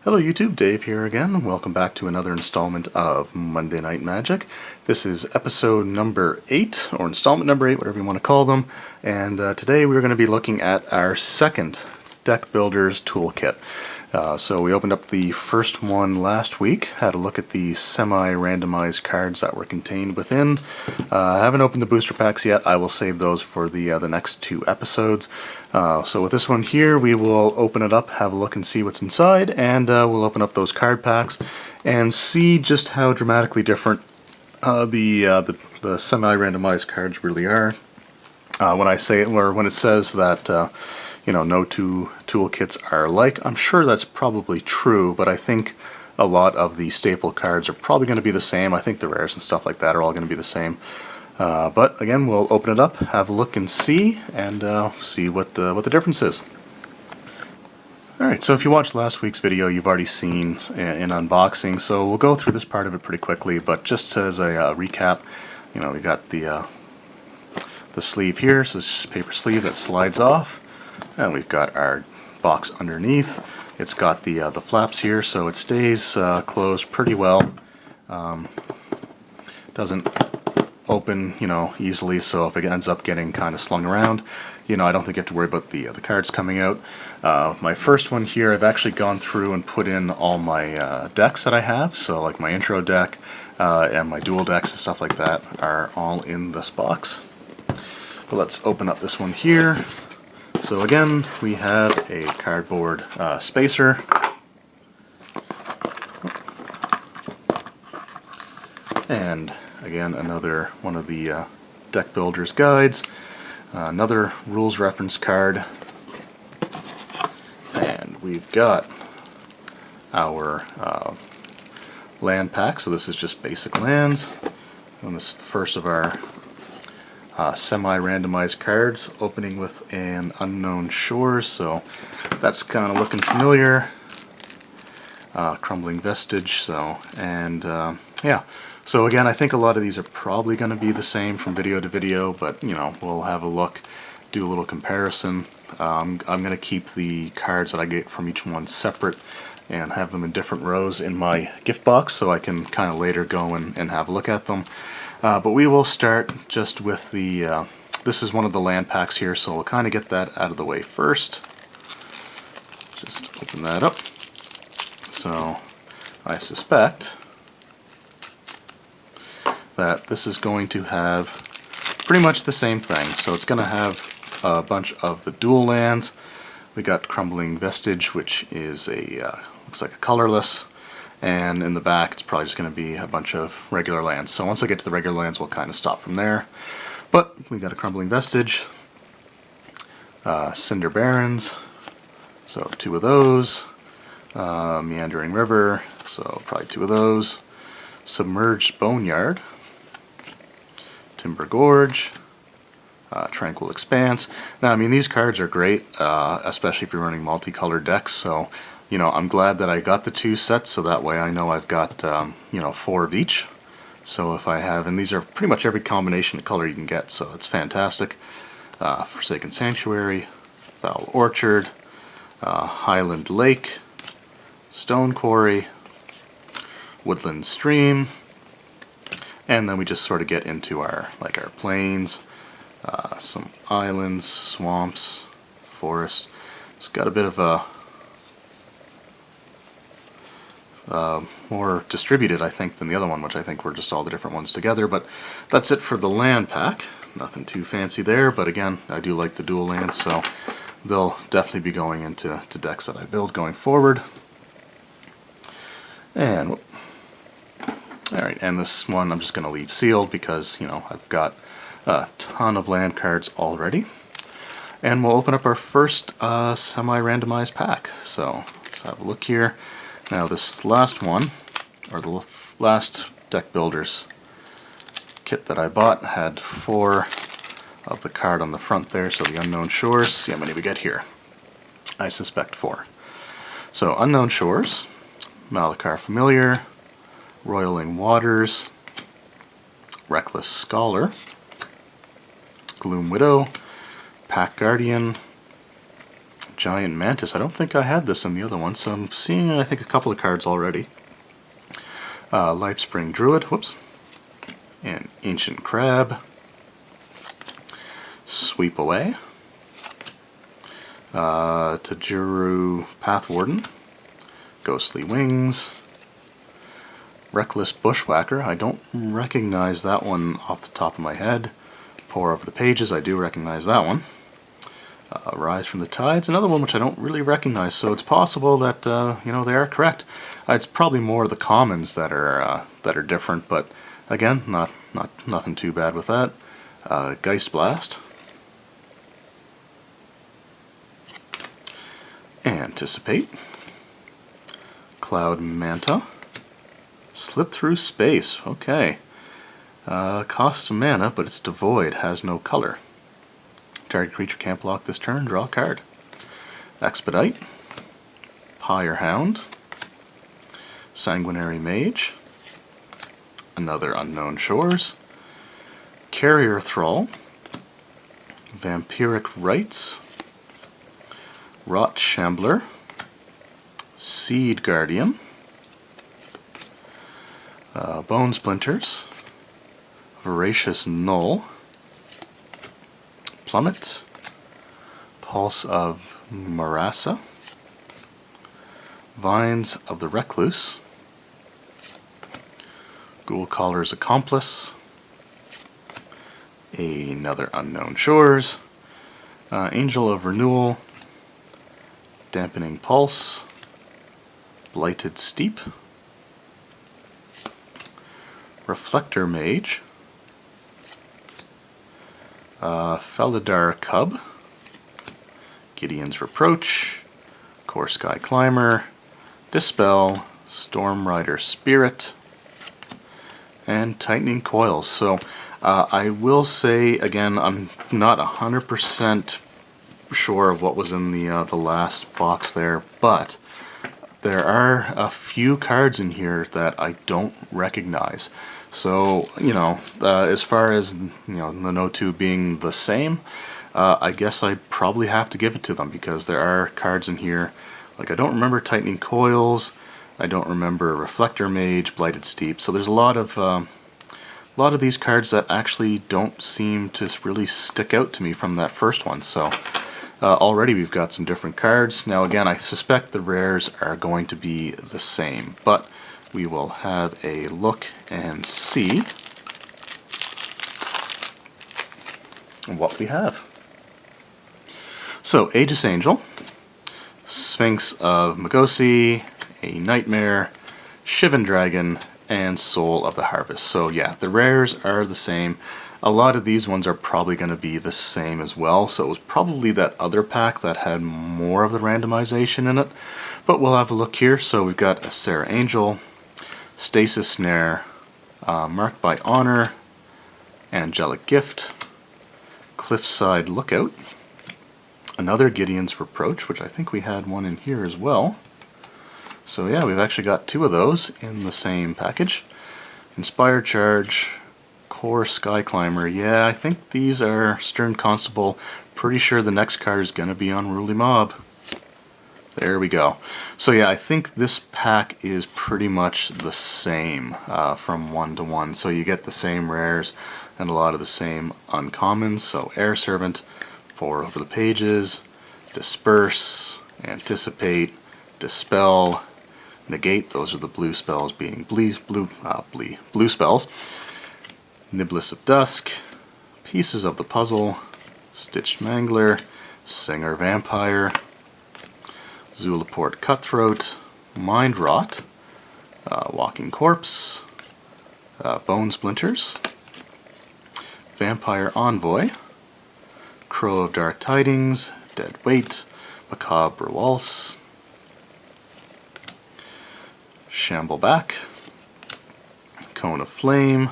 Hello YouTube, Dave here again. Welcome back to another installment of Monday Night Magic. This is episode number 8, or installment number 8, whatever you want to call them. And today we're going to be looking at our second Deck Builders Toolkit. So we opened up the first one last week, had a look at the semi-randomized cards that were contained within. I haven't opened the booster packs yet. I will save those for the next 2 episodes. So with this one here, we will open it up, have a look and see what's inside, and we'll open up those card packs and see just how dramatically different the semi-randomized cards really are. When I say it, or when it says that you know, no two toolkits are alike, I'm sure that's probably true, but I think a lot of the staple cards are probably going to be the same. I think the rares and stuff like that are all going to be the same. But again, we'll open it up, have a look and see what the difference is. Alright, so if you watched last week's video, you've already seen an unboxing, so we'll go through this part of it pretty quickly, but just as a recap, you know, we got the sleeve here, so it's just a paper sleeve that slides off. And we've got our box underneath. It's got the flaps here, so it stays closed pretty well. Doesn't open, you know, easily. So if it ends up getting kind of slung around, you know, I don't think you have to worry about the cards coming out. My first one here, I've actually gone through and put in all my decks that I have. So like my intro deck and my dual decks and stuff like that are all in this box. But let's open up this one here. So again, we have a cardboard spacer. And again, another one of the Deck Builders guides. Another rules reference card. And we've got our land pack. So this is just basic lands. And this is the first of our semi-randomized cards, opening with an Unknown Shores, so that's kind of looking familiar. Crumbling Vestige, so, and yeah. So again, I think a lot of these are probably going to be the same from video to video, but you know, we'll have a look, do a little comparison. I'm going to keep the cards that I get from each one separate and have them in different rows in my gift box, so I can kind of later go and have a look at them. But we will start just with the, this is one of the land packs here, so we'll kind of get that out of the way first. Just open that up. So I suspect that this is going to have pretty much the same thing. So it's going to have a bunch of the dual lands. We got Crumbling Vestige, which is a, looks like a colorless. And in the back, it's probably just going to be a bunch of regular lands. So once I get to the regular lands, we'll kind of stop from there. But we got a Crumbling Vestige, Cinder Barrens, so 2 of those, Meandering River, so probably 2 of those, Submerged Boneyard, Timber Gorge, Tranquil Expanse. Now, I mean, these cards are great, especially if you're running multicolored decks. So, you know, I'm glad that I got the 2 sets, so that way I know I've got, you know, 4 of each. So if I have, and these are pretty much every combination of color you can get, so it's fantastic. Forsaken Sanctuary, Foul Orchard, Highland Lake, Stone Quarry, Woodland Stream, and then we just sort of get into our, like, our plains, some islands, swamps, forest. It's got a bit of a more distributed, I think, than the other one, which I think were just all the different ones together. But that's it for the land pack. Nothing too fancy there, but again, I do like the dual lands, so they'll definitely be going into decks that I build going forward. And alright, and this one I'm just going to leave sealed because, you know, I've got a ton of land cards already. And we'll open up our first semi-randomized pack. So let's have a look here. Now this last one, or the last Deck Builders kit that I bought, had 4 of the card on the front there, so the Unknown Shores. See how many we get here. I suspect 4. So Unknown Shores, Malakar Familiar, Roiling Waters, Reckless Scholar, Gloom Widow, Pack Guardian, Giant Mantis. I don't think I had this in the other one, so I'm seeing, I think, a couple of cards already. Lifespring Druid, whoops. And Ancient Crab. Sweep Away. Tajuru Pathwarden. Ghostly Wings. Reckless Bushwhacker. I don't recognize that one off the top of my head. Pour Over the Pages, I do recognize that one. Rise from the Tides, another one which I don't really recognize, so it's possible that you know, they are correct. It's probably more the commons that are different, but again, nothing too bad with that. Geist Blast. Anticipate. Cloud Manta. Slip Through Space, okay. Costs mana, but it's devoid, has no color. Target creature can't block this turn, draw a card. Expedite. Pyre Hound. Sanguinary Mage. Another Unknown Shores. Carrier Thrall. Vampiric Rites. Rot Shambler. Seed Guardian. Bone Splinters. Voracious Null. Plummet. Pulse of Marasa. Vines of the Recluse. Ghoul-Caller's Accomplice. Another Unknown Shores. Angel of Renewal. Dampening Pulse. Blighted Steep. Reflector Mage. Felidar Cub. Gideon's Reproach. Core Sky Climber. Dispel. Storm Rider Spirit. And Tightening Coils. So I will say, again, I'm not 100% sure of what was in the last box there, but there are a few cards in here that I don't recognize. So, you know, as far as, you know, the no two being the same, I guess I probably have to give it to them, because there are cards in here, like I don't remember Tightening Coils, I don't remember Reflector Mage, Blighted Steep, so there's a lot of these cards that actually don't seem to really stick out to me from that first one. So already we've got some different cards. Now again, I suspect the rares are going to be the same, but we will have a look and see what we have. So, Aegis Angel, Sphinx of Magosi, a Nightmare, Shivan Dragon, and Soul of the Harvest. So yeah, the rares are the same. A lot of these ones are probably going to be the same as well, so it was probably that other pack that had more of the randomization in it. But we'll have a look here. So we've got a Serra Angel, Stasis Snare, Marked by Honor, Angelic Gift, Cliffside Lookout, another Gideon's Reproach, which I think we had one in here as well. So yeah, we've actually got two of those in the same package. Inspired Charge, Core Sky Climber. Yeah, I think these are Stern Constable. Pretty sure the next card is going to be Unruly Mob. There we go. So yeah, I think this pack is pretty much the same from one to one. So you get the same rares and a lot of the same uncommons. So Air Servant, Pour Over the Pages, Disperse, Anticipate, Dispel, Negate. Those are the blue spells being blue spells. Niblis of Dusk, Pieces of the Puzzle, Stitched Mangler, Singer Vampire, Zulaport Cutthroat, Mind Rot, Walking Corpse, Bone Splinters, Vampire Envoy, Crow of Dark Tidings, Dead Weight, Macabre Waltz, Shambleback, Cone of Flame,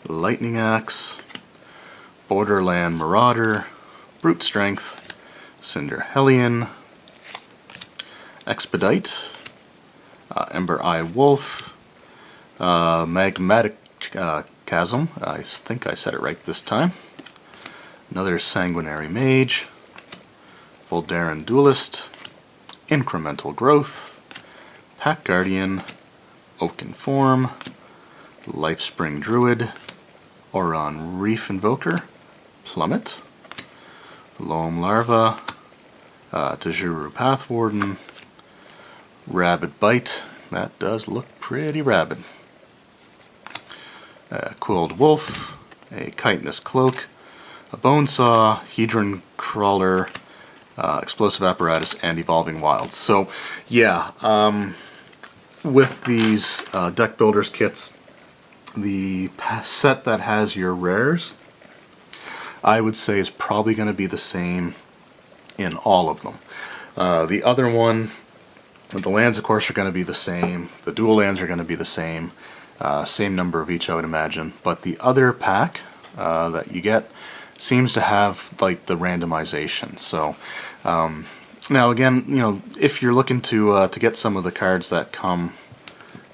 Lightning Axe, Borderland Marauder, Brute Strength, Cinder Hellion, Expedite, Ember Eye Wolf, Magmatic Chasm, I think I said it right this time, another Sanguinary Mage, Voldaren Duelist, Incremental Growth, Pack Guardian, Oaken Form, Lifespring Druid, Oron Reef Invoker, Plummet, Loam Larva, Tajuru Pathwarden, Rabid Bite. That does look pretty rabid. Quilled Wolf, a Chitinous Cloak, a Bonesaw, Hedron Crawler, Explosive Apparatus, and Evolving Wilds. So, yeah, with these deck builders kits, the set that has your rares, I would say is probably going to be the same in all of them. The other one, the lands of course are going to be the same, the dual lands are going to be the same, same number of each I would imagine, but the other pack that you get seems to have like the randomization. So now again, you know, if you're looking to get some of the cards that come,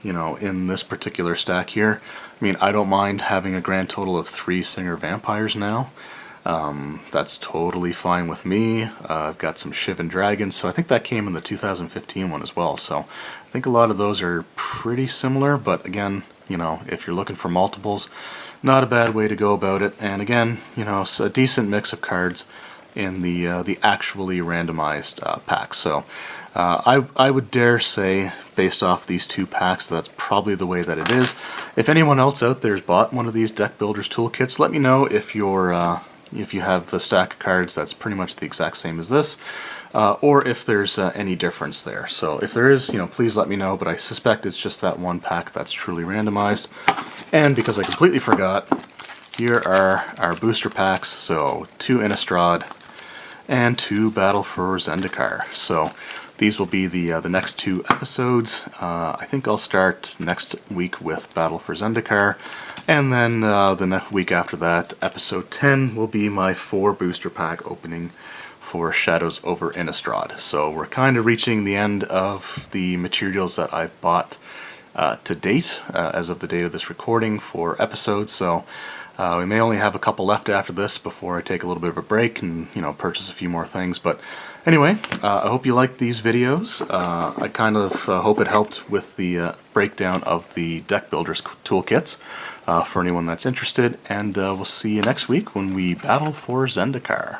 you know, in this particular stack here, I mean, I don't mind having a grand total of 3 Singer Vampires now. That's totally fine with me. I've got some Shivan Dragons, so I think that came in the 2015 one as well. So I think a lot of those are pretty similar, but again, you know, if you're looking for multiples, not a bad way to go about it. And again, you know, a decent mix of cards in the actually randomized packs. So I would dare say, based off these 2 packs, that's probably the way that it is. If anyone else out there has bought one of these Deck Builders toolkits, let me know if you have the stack of cards that's pretty much the exact same as this, or if there's any difference there. So if there is, you know, please let me know, but I suspect it's just that one pack that's truly randomized. And because I completely forgot, here are our booster packs, so 2 Innistrad and 2 Battle for Zendikar. So these will be the next 2 episodes. I think I'll start next week with Battle for Zendikar, and then the week after that, episode 10, will be my 4 booster pack opening for Shadows over Innistrad. So we're kind of reaching the end of the materials that I've bought to date, as of the date of this recording, for episodes. So we may only have a couple left after this before I take a little bit of a break and, you know, purchase a few more things. But anyway, I hope you liked these videos. I kind of hope it helped with the breakdown of the Deck Builders toolkits for anyone that's interested. And we'll see you next week when we battle for Zendikar.